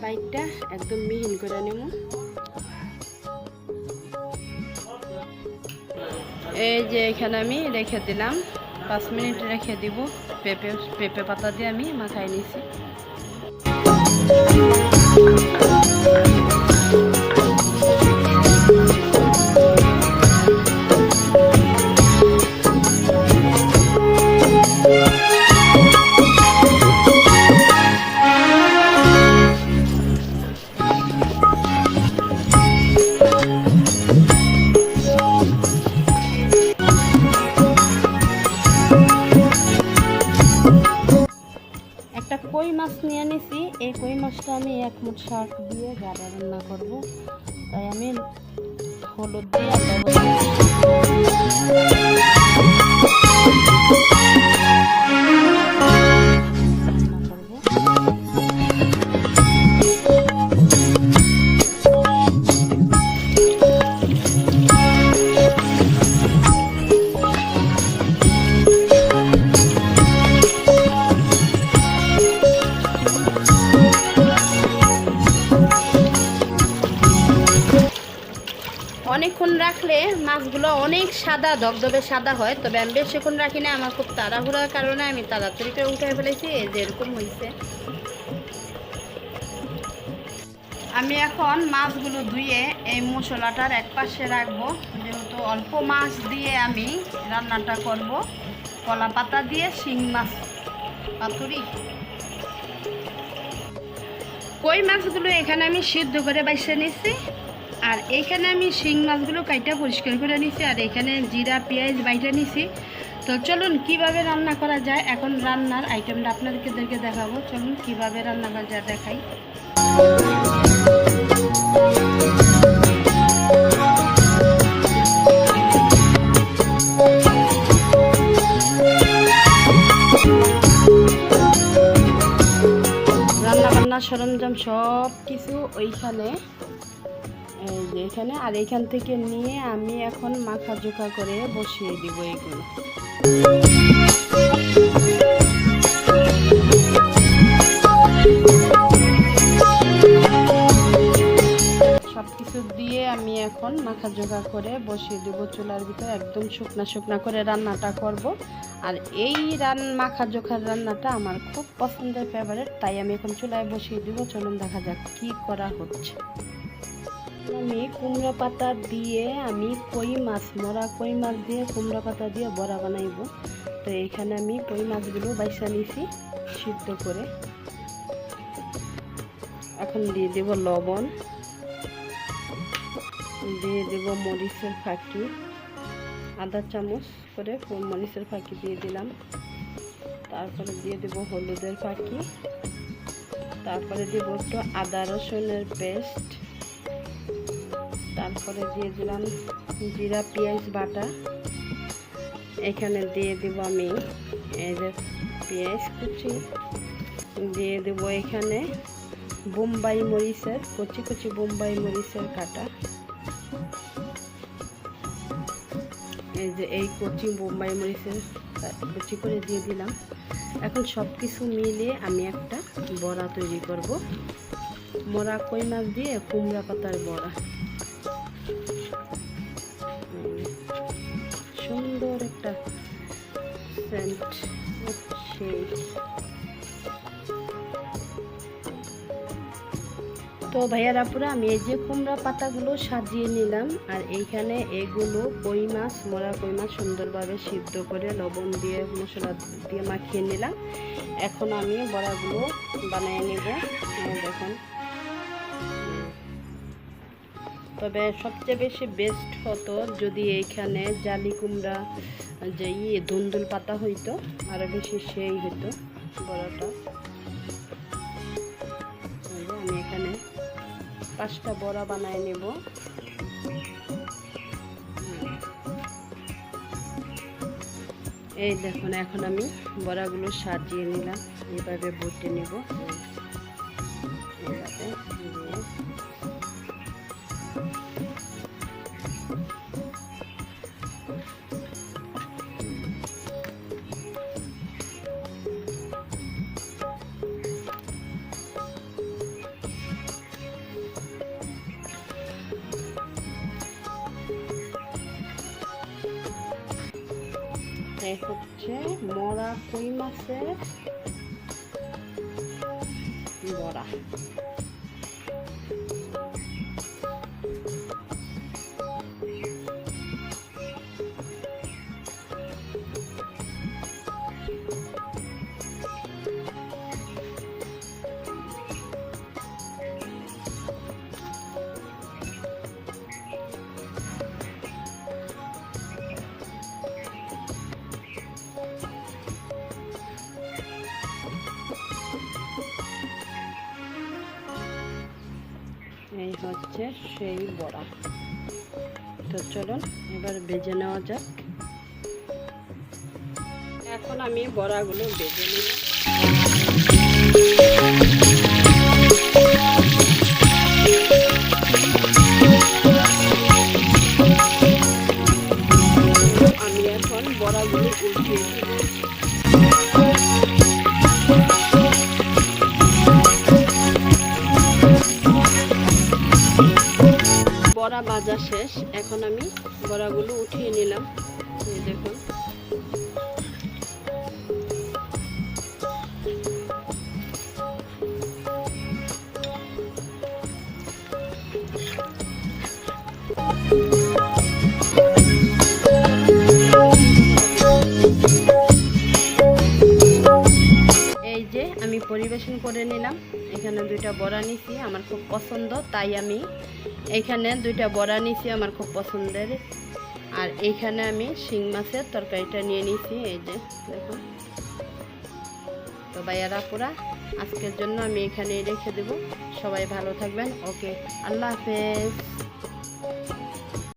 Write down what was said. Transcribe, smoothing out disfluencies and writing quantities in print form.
বাইকটা একদম মিহিন করে নেব। এই যে এখানে আমি রেখে দিলাম, 5 মিনিট রেখে দিব। পেঁপে পাতা দিয়ে আমি মাখাই নিছি। কই মাছ নিয়ে নিছি। এই কই মাছটা আমি 1 মুঠ শাক দিয়ে গাড়া রান্না করব, তাই আমি হলুদ দিয়ে অনেকক্ষণ রাখলে মাছগুলো অনেক সাদা, ধবধবে সাদা হয়। তবে আমি বেশিক্ষণ রাখি না, আমার খুব তাড়াহুড়ার কারণে আমি তাড়াতাড়ি করে উঠে ফেলেছি। এই যে এরকম হয়েছে। আমি এখন মাছগুলো ধুয়ে এই মশলাটার এক পাশে রাখবো, যেহেতু অল্প মাছ দিয়ে আমি রান্নাটা করব। কলা পাতা দিয়ে শিং মাছ পাতুরি। কই মাছগুলো এখানে আমি সিদ্ধ করে বাইছে নিচ্ছি, আর এইখানে আমি শিং মাছগুলো কাইটা পরিষ্কার করে নিছি, আর এখানে জিরা পেঁয়াজ বাইটা নিছি। তো চলুন কিভাবে রান্না করা যায়, এখন রান্নার আইটেমটা আপনাদেরকে দেখাবো। চলুন কিভাবে রান্না করা যায় দেখাই। রান্নাবান্নার সরঞ্জাম সব কিছু ওইখানে, এই যে এখানে, আর এইখান থেকে নিয়ে আমি এখন মাখা জোখা করে বসিয়ে দিব এইগুলো। সব কিছু দিয়ে আমি এখন মাখা জোখা করে বসিয়ে দিব চুলার ভিতরে। একদম শুকনা শুকনা করে রান্নাটা করব। আর এই মাখা জোখার রান্নাটা আমার খুব পছন্দের, ফেভারিট, তাই আমি এখন চুলায় বসিয়ে দিব। চলুন দেখা যাক কি করা হচ্ছে। আমি কুমড়া পাতা দিয়ে আমি কই মাছ, মরা কই মাছ দিয়ে কুমড়া পাতা দিয়ে বড়া বানাইব। তো এইখানে আমি কই মাছগুলো বাইছা নিছি সিদ্ধ করে। এখন দিয়ে দেব লবণ, দিয়ে দেব মরিচের ফাঁকি, আধা চামচ করে মরিচের ফাঁকি দিয়ে দিলাম। তারপরে দিয়ে দেব হলুদের ফাঁকি, তারপরে দেব একটু আদা রসুনের পেস্ট, তারপরে দিয়ে দিলাম জিরা পেঁয়াজ বাটা। এখানে দিয়ে দেব আমি এই যে পেঁয়াজ কুচি, দিয়ে দেব এখানে বোম্বাই মরিচের কচি কচি বোম্বাই মরিচের কাটা। এই যে এই কচি বোম্বাই মরিচের কুচি করে দিয়ে দিলাম। এখন সব কিছু মিলিয়ে আমি একটা বড়া তৈরি করব, মরা কই মাছ দিয়ে কুমড়া পাতার বড়া। সুন্দর একটা সেন্ট সেই। তো ভাইয়ারা পুরো আমি এই যে কুমড়া পাতাগুলো সাজিয়ে নিলাম, আর এইখানে এগুলো কই মাছ, মরা কই মাছ সুন্দরভাবে সিদ্ধ করে লবণ দিয়ে মশলা দিয়ে মাখিয়ে নিলাম। এখন আমি বড়াগুলো বানিয়ে নেব। দেখুন, তবে সবচেয়ে বেশি বেস্ট হতো যদি এইখানে জালি কুমড়া যে ধুন্দুল পাতা হইতো, আরও বেশি সেই হতো বড়াটা। আমি এখানে 5টা বড়া বানায় নেব। এই দেখুন, এখন আমি বড়াগুলো সাজিয়ে নিলাম, এইভাবে বটে নেব। এই হচ্ছে মরা কই মাছের বড়া। এই হচ্ছে সেই বড়া। তো চলুন এবার ভেজে নেওয়া যাক। এখন আমি বড়াগুলো ভেজে নিব। আমি এখন বড়াগুলো উল্টিয়ে দিব। বড়া ভাজা শেষ, এখন আমি বড়াগুলো উঠিয়ে নিলাম। এই দেখুন, এই যে আমি পরিবেশন করে নিলাম। এখানে দুইটা বড়া নিছি, আমার খুব পছন্দ, তাই আমি এইখানে দুইটা বড়া নিছি, আমার খুব পছন্দের। আর এইখানে আমি শিং মাছের তরকারিটা নিয়ে নিছি। এই যে দেখুন। তো ভাইয়ারা পুরা আজকের জন্য আমি এখানেই রেখে দেব। সবাই ভালো থাকবেন। ওকে, আল্লাহ হাফেজ।